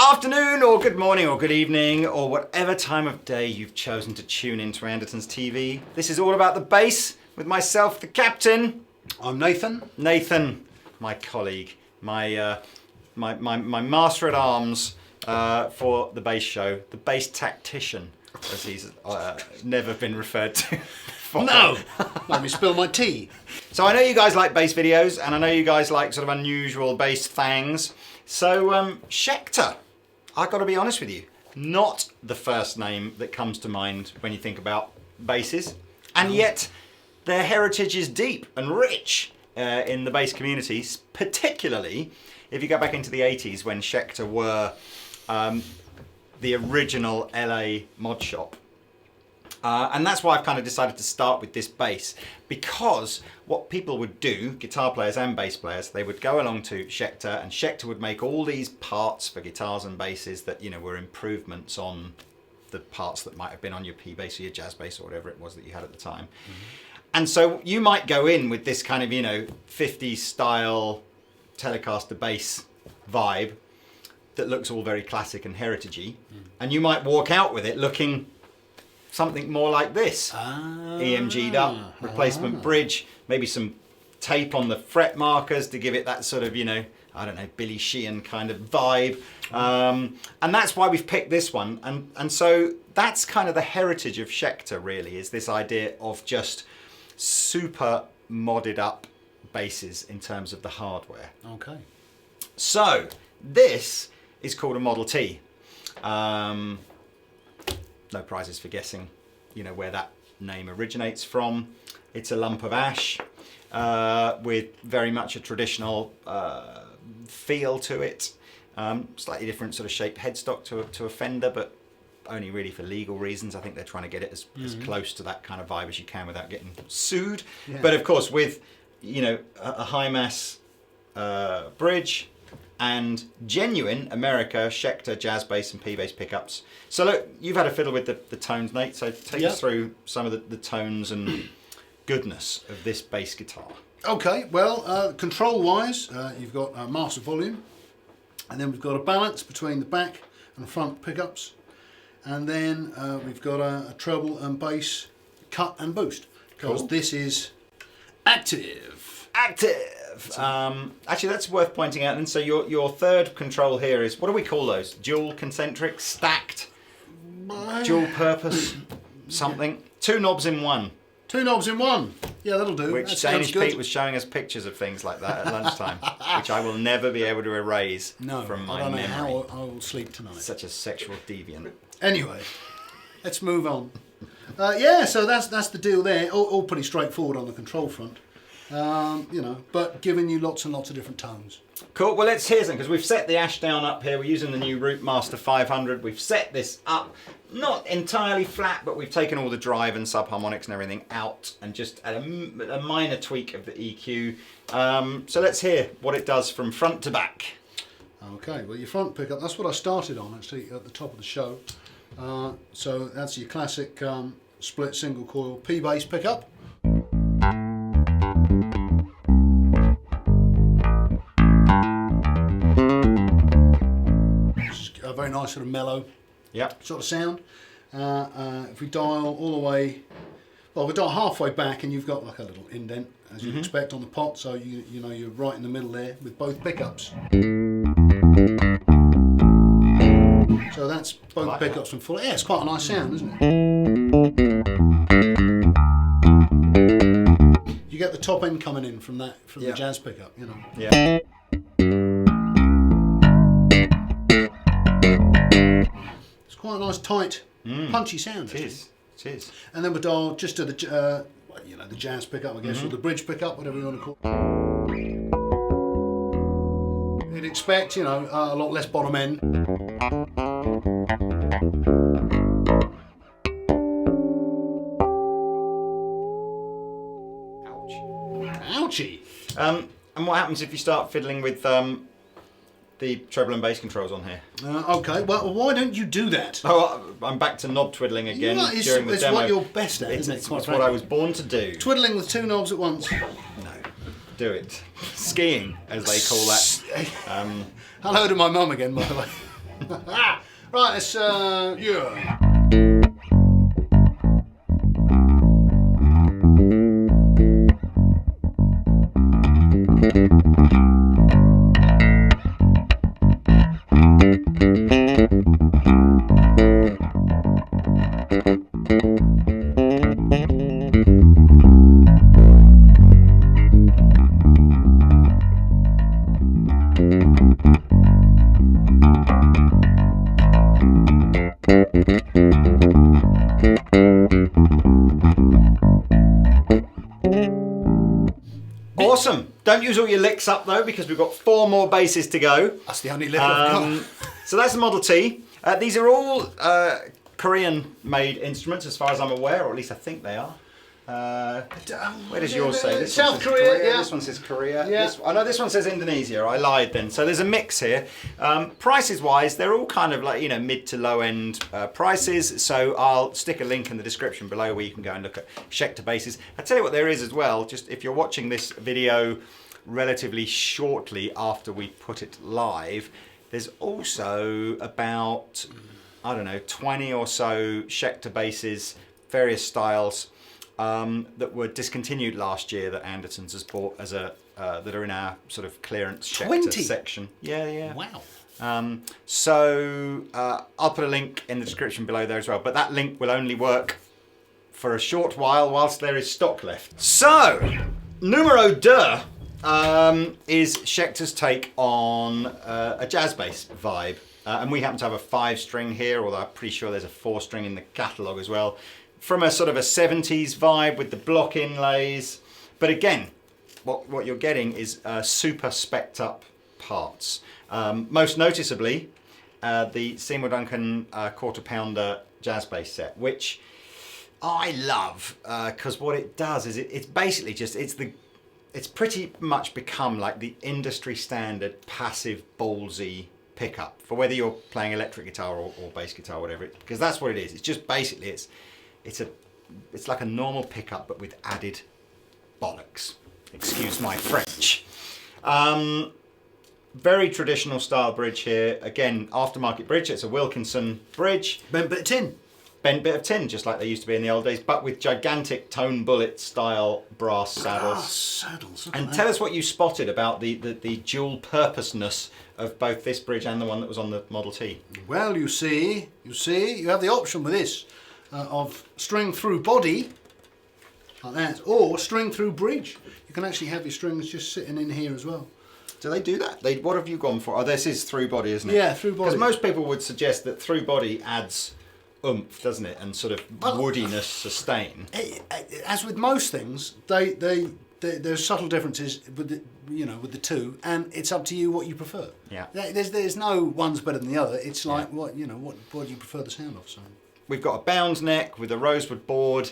afternoon or good morning or good evening or whatever time of day you've chosen to tune into Andertons TV. This is all about the bass with myself, the captain. I'm Nathan. Nathan, my colleague, my master at arms for the bass show, the bass tactician, as he's never been referred to before. No! Let me spill my tea. So I know you guys like bass videos, and I know you guys like sort of unusual bass things. So Schecter, I've got to be honest with you, not the first name that comes to mind when you think about basses, and yet their heritage is deep and rich in the bass community, particularly if you go back into the 80s when Schecter were the original LA mod shop. And that's why I've kind of decided to start with this bass, because what people would do, guitar players and bass players, they would go along to Schecter, and Schecter would make all these parts for guitars and basses that, you know, were improvements on the parts that might have been on your P bass or your jazz bass or whatever it was that you had at the time. And so you might go in with this kind of, you know, 50s style Telecaster bass vibe that looks all very classic and heritagey, and you might walk out with it looking something more like this. EMG'd up, replacement bridge, maybe some tape on the fret markers to give it that sort of, you know, I don't know, Billy Sheehan kind of vibe. And that's why we've picked this one. And so that's kind of the heritage of Schecter, really, is this idea of just super modded up basses in terms of the hardware. Okay. So this is called a Model T. No prizes for guessing, you know, where that name originates from. It's a lump of ash with very much a traditional feel to it. Slightly different sort of shaped headstock to a Fender, but only really for legal reasons. I think they're trying to get it as close to that kind of vibe as you can without getting sued. Yeah. But of course, with, you know, a high mass bridge and genuine America Schecter jazz bass and P bass pickups. So look, you've had a fiddle with the tones, Nate, so take us through some of the tones and goodness of this bass guitar. Okay, well, control wise, you've got master volume, and then we've got a balance between the back and front pickups, and then we've got a treble and bass cut and boost, because this is active. Actually, that's worth pointing out. And so your third control here is, what do we call those? Dual concentric, stacked, dual purpose, something. Two knobs in one. Two knobs in one. Yeah, that'll do. Which Danish Pete was showing us pictures of things like that at lunchtime, which I will never be able to erase from my memory. I don't know how I will sleep tonight. Such a sexual deviant. Anyway, let's move on. Yeah, so that's the deal there. All pretty straightforward on the control front. You know, but giving you lots and lots of different tones. Cool, well let's hear something, because we've set the Ashdown up here. We're using the new Rootmaster 500. We've set this up, not entirely flat, but we've taken all the drive and subharmonics and everything out and just add a minor tweak of the EQ. So let's hear what it does from front to back. Okay, well your front pickup, that's what I started on actually at the top of the show. So that's your classic split single coil P bass pickup. A very nice sort of mellow sort of sound. If we dial all the way, well, we dial halfway back and you've got like a little indent, as you'd expect on the pot, so you know you're right in the middle there with both pickups. So that's both pickups from full. Yeah, it's quite a nice sound, isn't it? You get the top end coming in from the jazz pickup, you know. Yeah. Quite a nice, tight, punchy sound. It is. And then we dial just to the, you know, the jazz pickup, I guess, or the bridge pickup, whatever you want to call it. You'd expect, you know, a lot less bottom end. Ouchie. And what happens if you start fiddling with the treble and bass controls on here? Okay, well, why don't you do that? Oh, I'm back to knob twiddling again during the demo. It's what you're best at, isn't it? It's what I was born to do. Twiddling with two knobs at once. No. Do it. Skiing, as they call that. Hello to my mum again, by the way. Right, let's, yeah. Awesome. Don't use all your licks up though, because we've got 4 more bases to go. That's the only lick I've got. So that's the Model T. These are all Korean-made instruments, as far as I'm aware, or at least I think they are. Where does yours say? This South one says Korea, yeah. This one says Korea. Yeah. I know this one says Indonesia. I lied then. So there's a mix here. Prices wise, they're all kind of like, you know, mid to low end prices. So I'll stick a link in the description below where you can go and look at Schecter bases. I'll tell you what there is as well. Just if you're watching this video relatively shortly after we put it live, there's also about, I don't know, 20 or so Schecter bases, various styles, that were discontinued last year that Andertons has bought as a that are in our sort of clearance Schecter 20? section. Yeah, yeah. Wow. So I'll put a link in the description below there as well, but that link will only work for a short while whilst there is stock left. So, numero deux is Schecter's take on a jazz bass vibe. And we happen to have a 5-string here, although I'm pretty sure there's a 4-string in the catalogue as well. From a sort of a 70s vibe with the block inlays. But again, what you're getting is super specced up parts. Most noticeably, the Seymour Duncan quarter pounder jazz bass set, which I love because what it does is it's basically just, it's pretty much become like the industry standard passive ballsy pickup for whether you're playing electric guitar or bass guitar, whatever, because that's what it is. It's just basically, it's like a normal pickup but with added bollocks. Excuse my French. Very traditional style bridge here. Again, aftermarket bridge. It's a Wilkinson bridge. Bent bit of tin. Bent bit of tin, just like they used to be in the old days, but with gigantic tone bullet style brass saddles. Brass saddles. And tell us what you spotted about the dual purposeness of both this bridge and the one that was on the Model T. Well, you see, you have the option with this of string through body, like that, or string through bridge. You can actually have your strings just sitting in here as well. Do they do that? What have you gone for? Oh, this is through body, isn't it? Yeah, through body. Because most people would suggest that through body adds oomph, doesn't it, and sort of woodiness, sustain. As with most things, there's subtle differences with the two, and it's up to you what you prefer. Yeah. There's no one's better than the other. It's like what do you prefer the sound of? So we've got a bound neck with a rosewood board.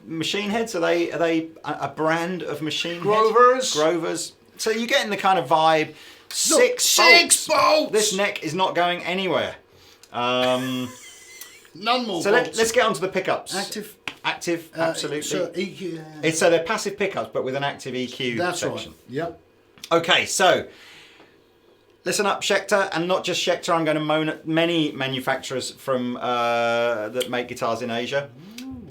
Machine heads, are they a brand of machine Grovers. Head? Grovers. So you're getting the kind of vibe. Six bolts. This neck is not going anywhere. None more. So let's get on to the pickups. Active, absolutely. So EQ. So they're passive pickups, but with an active EQ That's section. right. Yep. Okay, so listen up, Schecter, and not just Schecter. I'm going to moan at many manufacturers from that make guitars in Asia.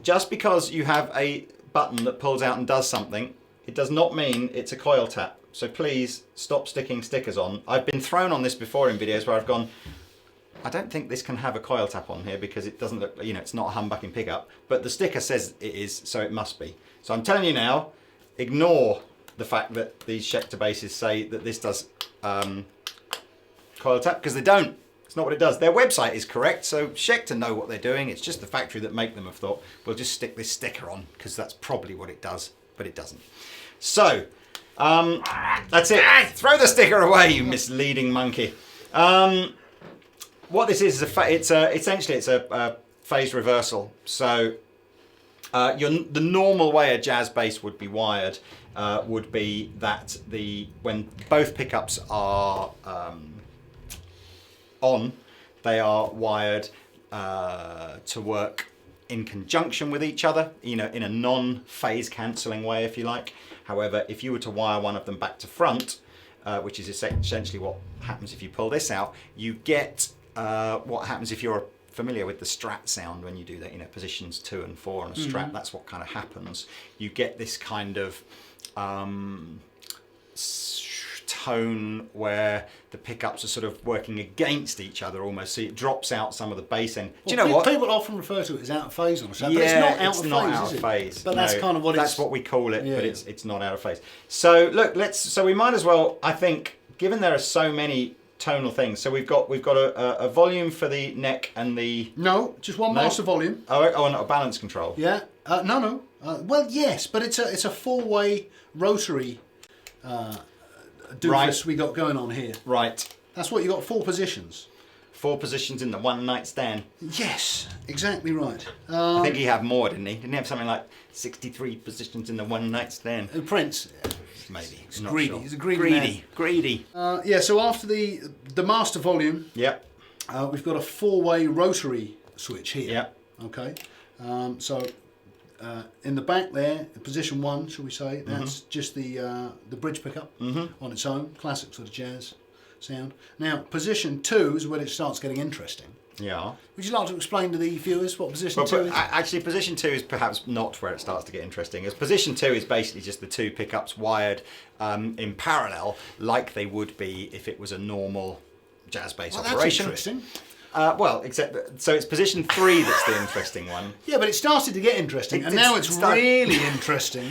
Just because you have a button that pulls out and does something, it does not mean it's a coil tap. So please stop sticking stickers on. I've been thrown on this before in videos where I've gone, I don't think this can have a coil tap on here because it doesn't look, it's not a humbucking pickup, but the sticker says it is, so it must be. So I'm telling you now, ignore the fact that these Schecter basses say that this does coil tap, because they don't. It's not what it does. Their website is correct, so Schecter know what they're doing. It's just the factory that make them have thought, we'll just stick this sticker on because that's probably what it does, but it doesn't. So, that's it. Throw the sticker away, you misleading monkey. What this is essentially it's a phase reversal. So the normal way a jazz bass would be wired would be that when both pickups are on, they are wired to work in conjunction with each other, in a non-phase cancelling way, if you like. However, if you were to wire one of them back to front, which is essentially what happens if you pull this out, you get what happens if you're familiar with the Strat sound when you do that, you know, positions 2 and 4 on a Strat, that's what kind of happens. You get this kind of tone where the pickups are sort of working against each other almost, so it drops out some of the bass end. Do you know what? People often refer to it as out of phase on a sound, Yeah, but it's not out of phase, phase. But that's kind of what that's what we call it, yeah. but it's not out of phase. So look, so we might as well, I think, given there are so many tonal things, so we've got a volume for the neck and the... No, just one master volume. Oh, and a balance control. Yeah, no. Well, yes, but it's a 4-way rotary doofus we got going on here. Right. That's what you got, 4 positions. 4 positions in the one night stand. Yes, exactly right. I think he had more, didn't he? Didn't he have something like 63 positions in the one night stand? Prince. Maybe. He's Not greedy. sure. He's a greedy man. Yeah, so after the master volume, Yep. we've got a 4-way rotary switch here. Yep. Okay. So in the back there, position 1, shall we say, that's just the bridge pickup on its own, classic sort of jazz sound. Now, position 2 is when it starts getting interesting. Yeah. Would you like to explain to the viewers what position 2 is? Actually, position 2 is perhaps not where it starts to get interesting. As position 2 is basically just the 2 pickups wired in parallel, like they would be if it was a normal jazz bass operation. That's interesting. Well, except so it's position 3 that's the interesting one. Yeah, but it started to get interesting, and now it's really interesting.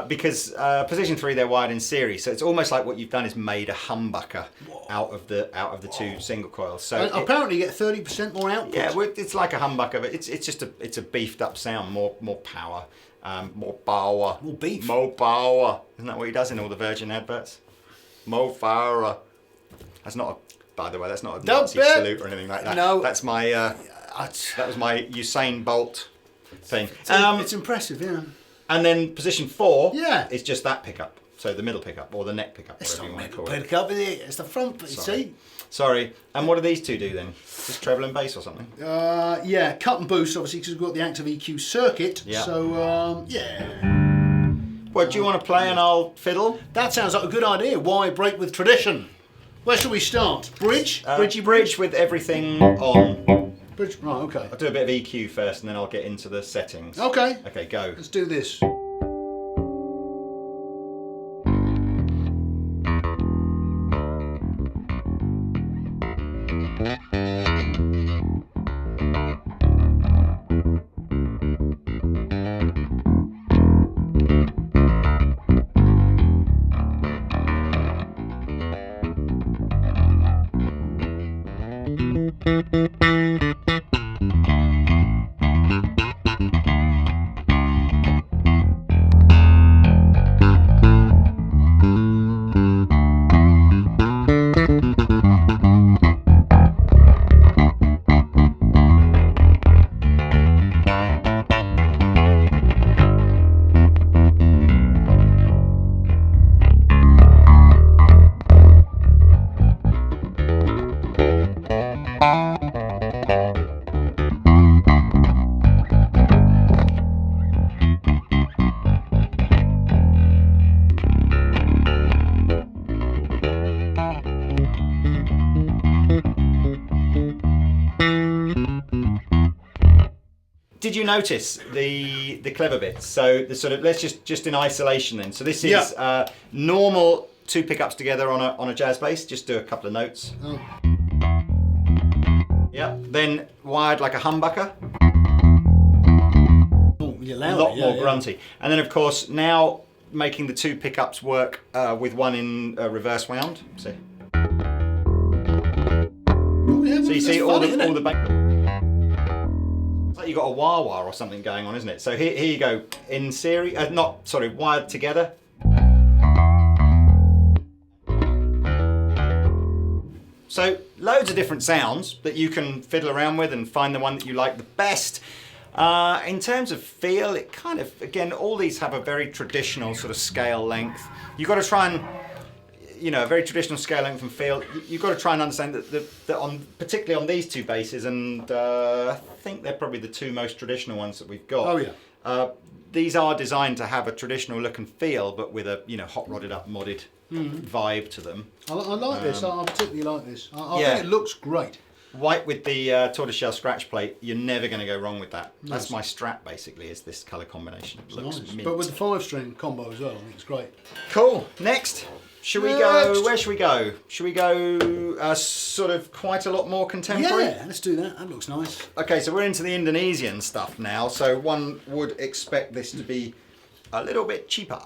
Because position 3 they're wired in series, so it's almost like what you've done is made a humbucker out of the 2 single coils. So apparently you get 30% more output. Yeah, it's like a humbucker, but it's just a beefed up sound, more power, more power, more beef, more power. Isn't that what he does in all the Virgin adverts? More power. That's not a. By the way, that's not a Nazi salute or anything like that. No, that's my. That was my Usain Bolt thing. It's impressive, yeah. And then position 4 yeah. is just that pickup. So the middle pickup or the neck pickup, it's whatever you want to call call it. Pickup, it's the front, see? Sorry. And what do these 2 do then? Just treble and bass or something? Yeah, cut and boost, obviously, because we've got the active EQ circuit. Yeah. So, yeah. Well, do you want to play and I'll fiddle? That sounds like a good idea. Why break with tradition? Where shall we start? Bridge? Bridge with everything on. Bridge, right, okay. I'll do a bit of EQ first and then I'll get into the settings. Okay. Okay, go. Let's do this. Did you notice the clever bits? So the sort of, let's just in isolation then. So this is normal 2 pickups together on a jazz bass. Just do a couple of notes. Oh. Yeah. Then wired like a humbucker. Oh, A lot more grunty. And then of course now making the 2 pickups work with one in reverse wound. See. Oh, yeah, So you see all funny, the bass. It's like you got a wah-wah or something going on, isn't it? So here you go, in series, wired together. So loads of different sounds that you can fiddle around with and find the one that you like the best. In terms of feel, it kind of, again, all these have a very traditional sort of scale length. You've got to try and, a very traditional scale length and feel. You've got to try and understand that particularly on these 2 basses, and I think they're probably the 2 most traditional ones that we've got. Oh yeah. These are designed to have a traditional look and feel, but with a hot rodded up modded vibe to them. I like this. I particularly like this. I think it looks great. White with the tortoiseshell scratch plate, you're never going to go wrong with that. Nice. That's my strat basically, is this colour combination. It looks Nice. mint. But with the 5-string combo as well, I think it's great. Cool. Next. Should we go, where should we go? Should we go sort of quite a lot more contemporary? Yeah, let's do that. That looks nice. Okay, so we're into the Indonesian stuff now, so one would expect this to be a little bit cheaper.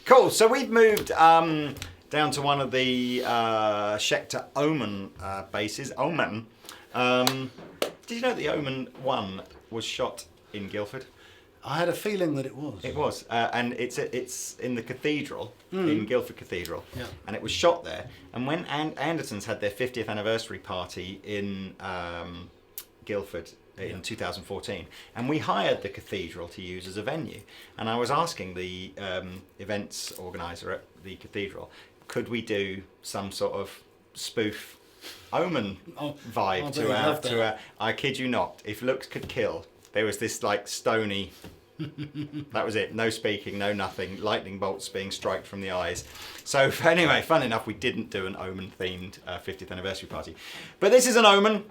Cool, so we've moved down to one of the Schecter Omen bases. Omen. Did you know the Omen 1 was shot in Guildford? I had a feeling that it was. It was, and it's in the cathedral, in Guildford Cathedral, Yeah. and it was shot there. And when Andertons had their 50th anniversary party in Guildford in 2014, and we hired the cathedral to use as a venue, and I was asking the events organizer at the cathedral, could we do some sort of spoof Omen vibe to our, I kid you not, if looks could kill, there was this like stony, that was it, no speaking, no nothing, lightning bolts being striked from the eyes. So anyway, fun enough, we didn't do an Omen themed 50th anniversary party, but this is an Omen.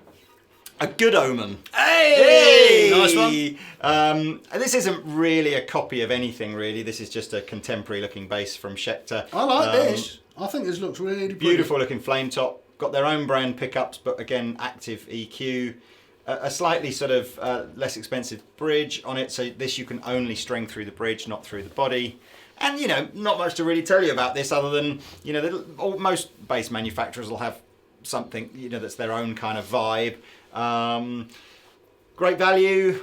A good Omen. Hey! Nice one. This isn't really a copy of anything, really. This is just a contemporary looking bass from Schecter. I like this. I think this looks really pretty. Beautiful looking flame top. Got their own brand pickups, but again, active EQ. A slightly sort of less expensive bridge on it, so this you can only string through the bridge, not through the body. And, you know, not much to really tell you about this other than, you know, most bass manufacturers will have something, you know, that's their own kind of vibe. Great value,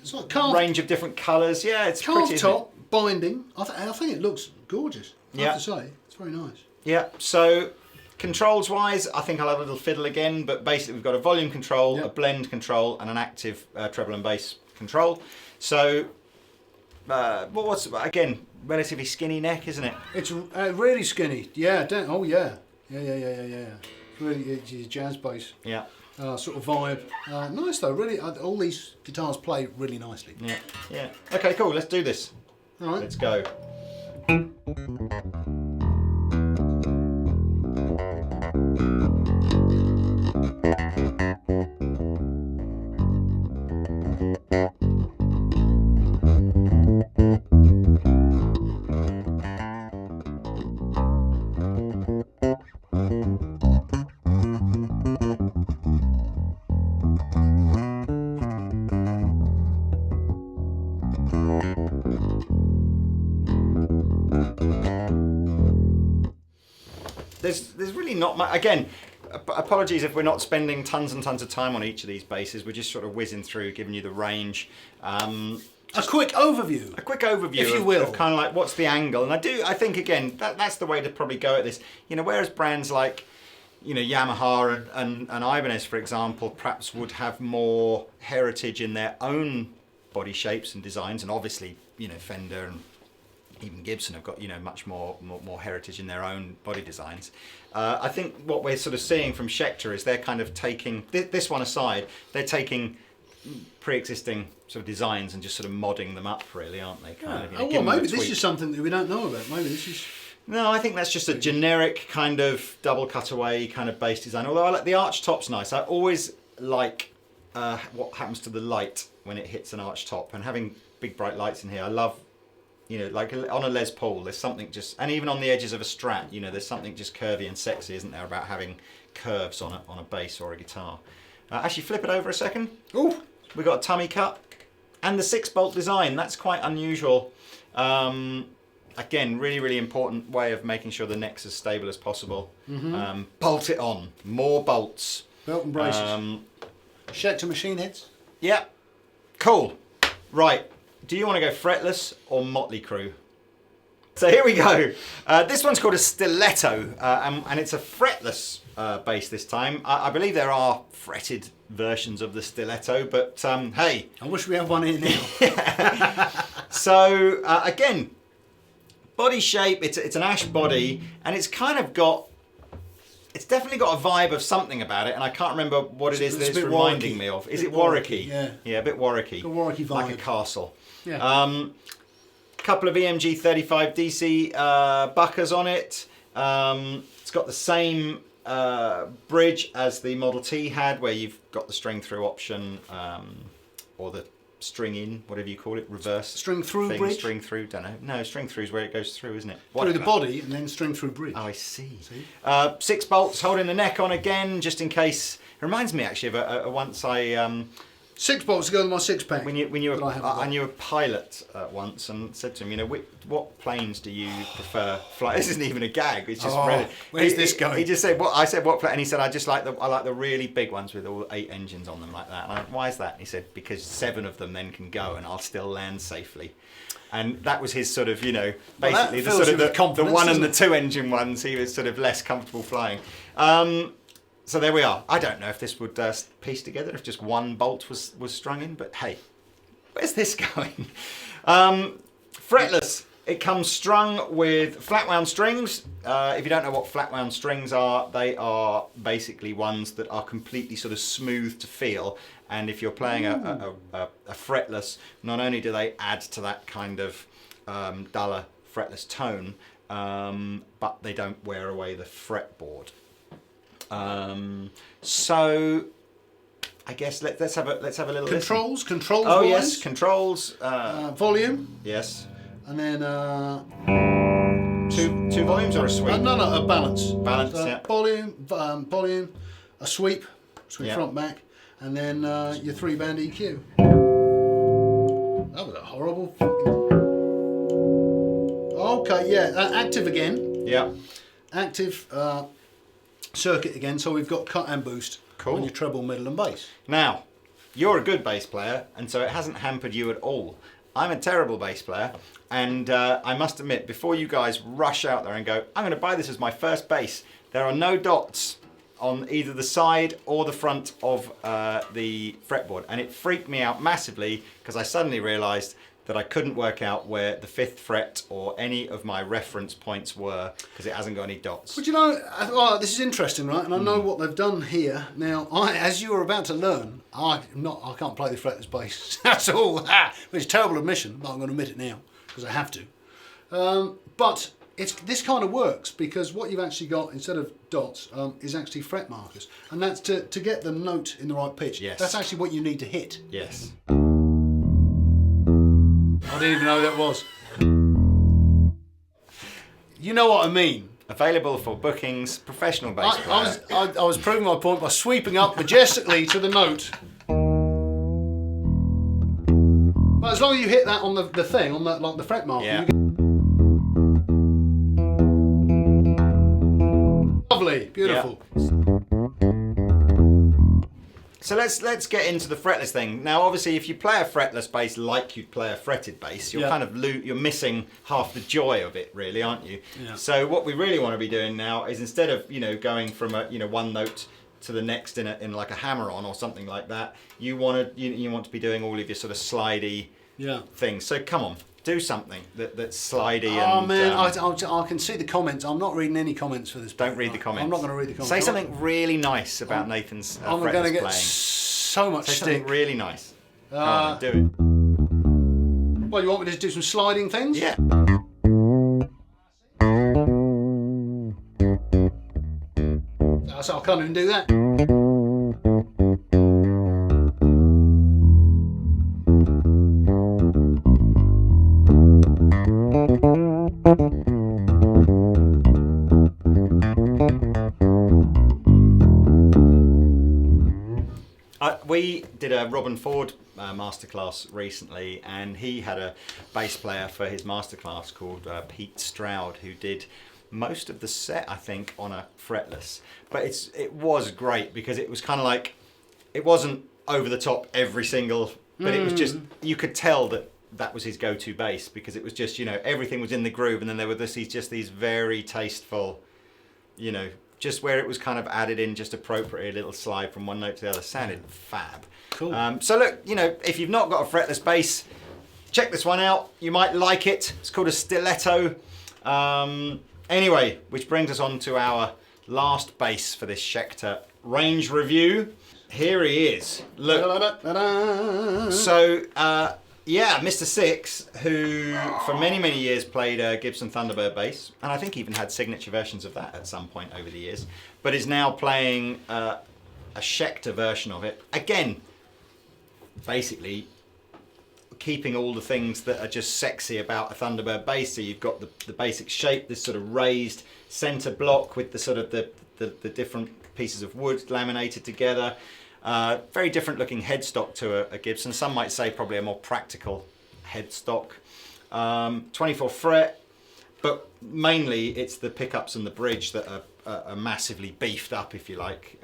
It's like carved, range of different colours. Yeah, it's carved pretty. top, binding. I think it looks gorgeous. I Yeah. have to say, it's very nice. Yeah, so controls wise, I think I'll have a little fiddle again, but basically we've got a volume control, Yep. a blend control, and an active treble and bass control. So, what's, again, relatively skinny neck, isn't it? It's really skinny. Yeah. Oh yeah. Yeah. Really, it's a jazz bass Yeah, sort of vibe. Nice though. Really, all these guitars play really nicely. yeah. Okay, cool, let's do this. All right. Let's go. There's really not much. Again, apologies if we're not spending tons and tons of time on each of these basses. We're just sort of whizzing through, giving you the range. A quick overview. A quick overview, if you will, of kind of like what's the angle. And I think again that's the way to probably go at this. You know, whereas brands like, you know, Yamaha and Ibanez, for example, perhaps would have more heritage in their own body shapes and designs, and obviously, you know, Fender and even Gibson have got, you know, much more heritage in their own body designs. I think what we're sort of seeing from Schecter is they're kind of taking, this one aside, they're taking pre-existing sort of designs and just sort of modding them up, really, aren't they? Kind of, you know, Oh well, giving them a maybe this tweak. is something that we don't know about. Maybe this is. No, I think that's just a generic kind of double cutaway kind of bass design. Although I like the arch top's nice. I always like what happens to the light when it hits an arch top, and having big bright lights in here. I love, you know, like on a Les Paul, there's something just, and even on the edges of a Strat, you know, there's something just curvy and sexy, isn't there, about having curves on a bass or a guitar. Actually, flip it over a second. Oh, We got a tummy cut and the 6-bolt design. That's quite unusual. Again, really important way of making sure the neck's as stable as possible. Bolt it on. More bolts. belt and braces. Schecter machine heads. Yeah. Cool. Right. Do you want to go fretless or Motley Crue? So here we go. This one's called a Stiletto, and it's a fretless bass this time. I believe there are fretted versions of the Stiletto, but hey. I wish we had one here now. So again, body shape, it's an ash body, and it's kind of got, it's definitely got a vibe of something about it, and I can't remember what it is that it's reminding me of. Is it Warwicky? Yeah. Yeah, a bit Warwicky. A Warwicky vibe. Like a castle. Yeah. Couple of EMG 35 DC buckers on it. It's got the same bridge as the Model T had, where you've got the string through option, or the string in, whatever you call it, reverse string through thing, bridge? string through, don't know. No, string through is where it goes through, isn't it? Through the body and then string through bridge. Oh, I see. 6 bolts holding the neck on again, just in case. It reminds me actually of once I 6 bolts to go with my 6-pack. when you were I knew a pilot once and said to him, you know, what planes do you prefer fly? This isn't even a gag. It's just really. Where's this going? He just said, "What?" I said, "What plane?" And he said, "I like the really big ones with all 8 engines on them like that." And I went, "Why is that?" And he said, "Because 7 of them then can go, and I'll still land safely." And that was his sort of, you know, basically the sort of the 1 and the 2 engine ones. He was sort of less comfortable flying. So there we are. I don't know if this would piece together if just 1 bolt was strung in, but hey, where's this going? Fretless. It comes strung with flat wound strings. If you don't know what flat wound strings are, they are basically ones that are completely sort of smooth to feel. And if you're playing a fretless, not only do they add to that kind of duller fretless tone, but they don't wear away the fretboard. So I guess let's have a little Controls, listen. controls. Oh wise. yes, controls. Volume. Yes. And then Two volumes or a sweep? no, a balance. Balance. So Yeah. Volume, a sweep Yeah. front back, and then your 3-band EQ. That was a horrible. Okay, yeah, active again. Yeah. Active circuit again. So we've got cut and boost Cool. on your treble, middle, and bass. Now, you're a good bass player, and so it hasn't hampered you at all. I'm a terrible bass player, and I must admit, before you guys rush out there and go, I'm going to buy this as my first bass, there are no dots on either the side or the front of the fretboard, and it freaked me out massively because I suddenly realised that I couldn't work out where the 5th fret or any of my reference points were because it hasn't got any dots. But you know, well, this is interesting, right? And I know what they've done here. Now, as you were about to learn, I can't play the fretless bass at all. It's a terrible admission, but I'm going to admit it now because I have to. But this kind of works because what you've actually got instead of dots is actually fret markers, and that's to get the note in the right pitch. Yes. That's actually what you need to hit. Yes. I didn't even know that was. You know what I mean. Available for bookings, professional bass player. I was proving my point by sweeping up majestically to the note. But as long as you hit that on the thing, on that, like the fret marker, Yeah. you get... Lovely, beautiful. Yeah. So let's get into the fretless thing. Now, obviously, if you play a fretless bass like you'd play a fretted bass, you're kind of you're missing half the joy of it, really, aren't you? Yeah. So what we really want to be doing now is instead of going from a one note to the next in like a hammer-on or something like that, you want to be doing all of your sort of slidey things. So come on, do something that's slidey. Oh and, man, I can see the comments. I'm not reading any comments for this. Don't read the comments. I'm not going to read the comments. Say something really nice about Nathan's I'm fretless going to get playing. so much Say stick. something really nice. Come on, do it. Well, you want me to do some sliding things? Yeah. So I can't even do that. We did a Robin Ford masterclass recently, and he had a bass player for his masterclass called Pete Stroud, who did most of the set, I think, on a fretless. But it was great because it was kind of like, it wasn't over the top every single, but it was just, you could tell that was his go-to bass because it was just, everything was in the groove, and then there were these very tasteful, just where it was kind of added in just appropriately, a little slide from one note to the other, sounded fab. Cool. So look, you know, if you've not got a fretless bass, check this one out. You might like it. It's called a Stiletto. Anyway, which brings us on to our last bass for this Schecter range review. Here he is. Look. So, yeah, Mr. Sixx, who for many, many years played a Gibson Thunderbird bass, and I think even had signature versions of that at some point over the years, but is now playing a Schecter version of it. Again, basically keeping all the things that are just sexy about a Thunderbird bass. So you've got the basic shape, this sort of raised center block with the sort of the different pieces of wood laminated together. Very different looking headstock to a Gibson. Some might say probably a more practical headstock. 24 fret, but mainly it's the pickups and the bridge that are massively beefed up, if you like.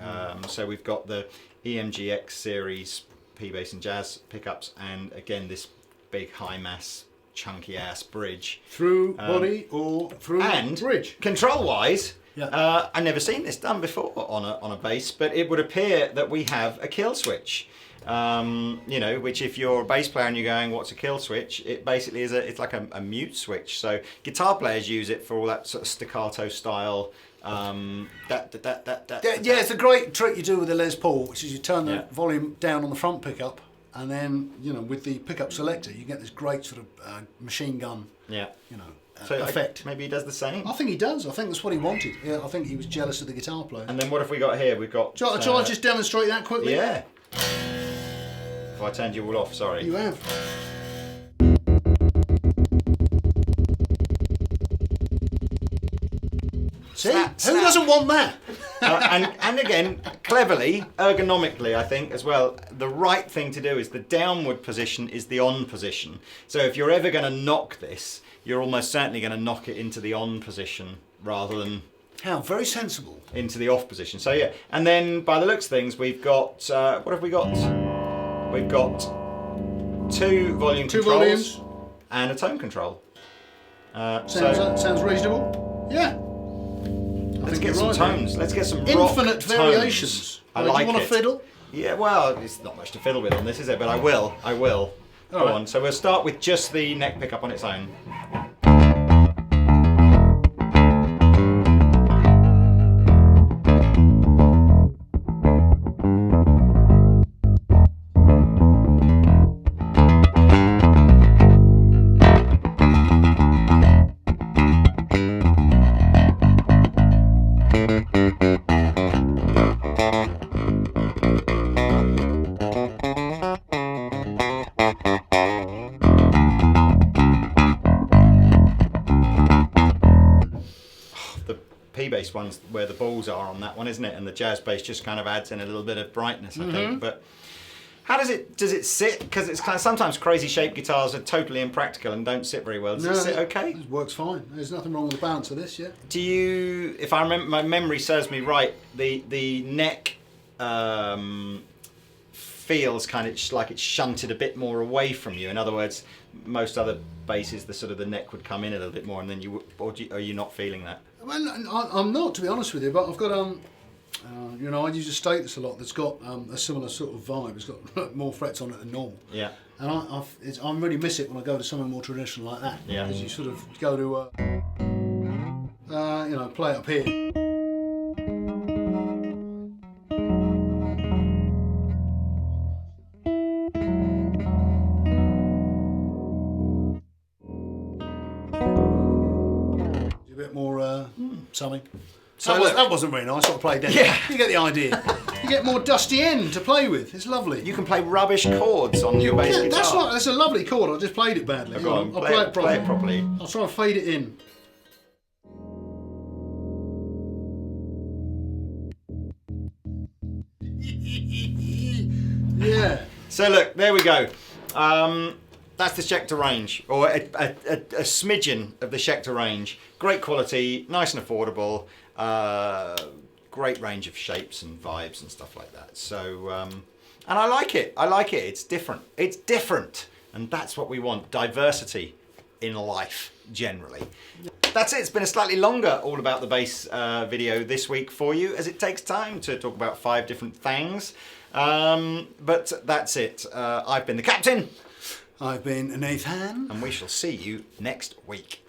So we've got the EMGX series P-Bass and Jazz pickups, and again this big high mass chunky ass bridge. Through body or through bridge. Control wise, yeah. I've never seen this done before on a bass, but it would appear that we have a kill switch. You know, which if you're a bass player and you're going, what's a kill switch? It basically is it's like a mute switch. So guitar players use it for all that sort of staccato style. Yeah, it's a great trick you do with the Les Paul, which is you turn the volume down on the front pickup, and then, you know, with the pickup selector, you get this great sort of machine gun, you know, effect. Maybe he does the same. I think he does. I think that's what he wanted. Yeah, I think he was jealous of the guitar player. And then what have we got here? We've got. Shall I just demonstrate that quickly? Yeah. If I turned you all off, sorry. You have. See? Who doesn't want that? And again, cleverly, ergonomically, I think as well, the right thing to do is the downward position is the on position. So if you're ever going to knock this, you're almost certainly going to knock it into the on position rather than... How very sensible. Into the off position. So yeah, and then by the looks of things, we've got, what have we got? We've got two volume controls and a tone control. Sounds reasonable. Yeah. Let's get some tones. Let's get some infinite rock variations. Tones. I like it. Do you want to fiddle? Yeah, well, it's not much to fiddle with on this, is it? But I will. Go on. So we'll start with just the neck pickup on its own. P-bass one's where the balls are on that one, isn't it? And the jazz bass just kind of adds in a little bit of brightness, I think. But how does it sit? Because it's kind of, sometimes crazy shaped guitars are totally impractical and don't sit very well. Does it sit okay? It works fine. There's nothing wrong with the balance of this, yeah. Do you, if I remember, my memory serves me right, the neck feels kind of like it's shunted a bit more away from you. In other words, most other basses, the neck would come in a little bit more, and then are you not feeling that? Well, I'm not, to be honest with you, but I've got you know, I use a Stateless a lot that's got a similar sort of vibe. It's got more frets on it than normal. Yeah. And I really miss it when I go to something more traditional like that. Yeah. Because you sort of go to, you know, play up here. A bit more something. So that wasn't very nice. I played that. Yeah. You get the idea. You get more dusty end to play with. It's lovely. You can play rubbish chords on your bass guitar. That's a lovely chord. I just played it badly. Go on, play it properly. I'll try and fade it in. Yeah. So look, there we go. That's the Schecter range, or a smidgen of the Schecter range. Great quality, nice and affordable, great range of shapes and vibes and stuff like that. So, and I like it. It's different. It's different, and that's what we want. Diversity in life, generally. That's it. It's been a slightly longer All About the Bass video this week for you, as it takes time to talk about 5 different things. But that's it. I've been the captain. I've been Nathan. And we shall see you next week.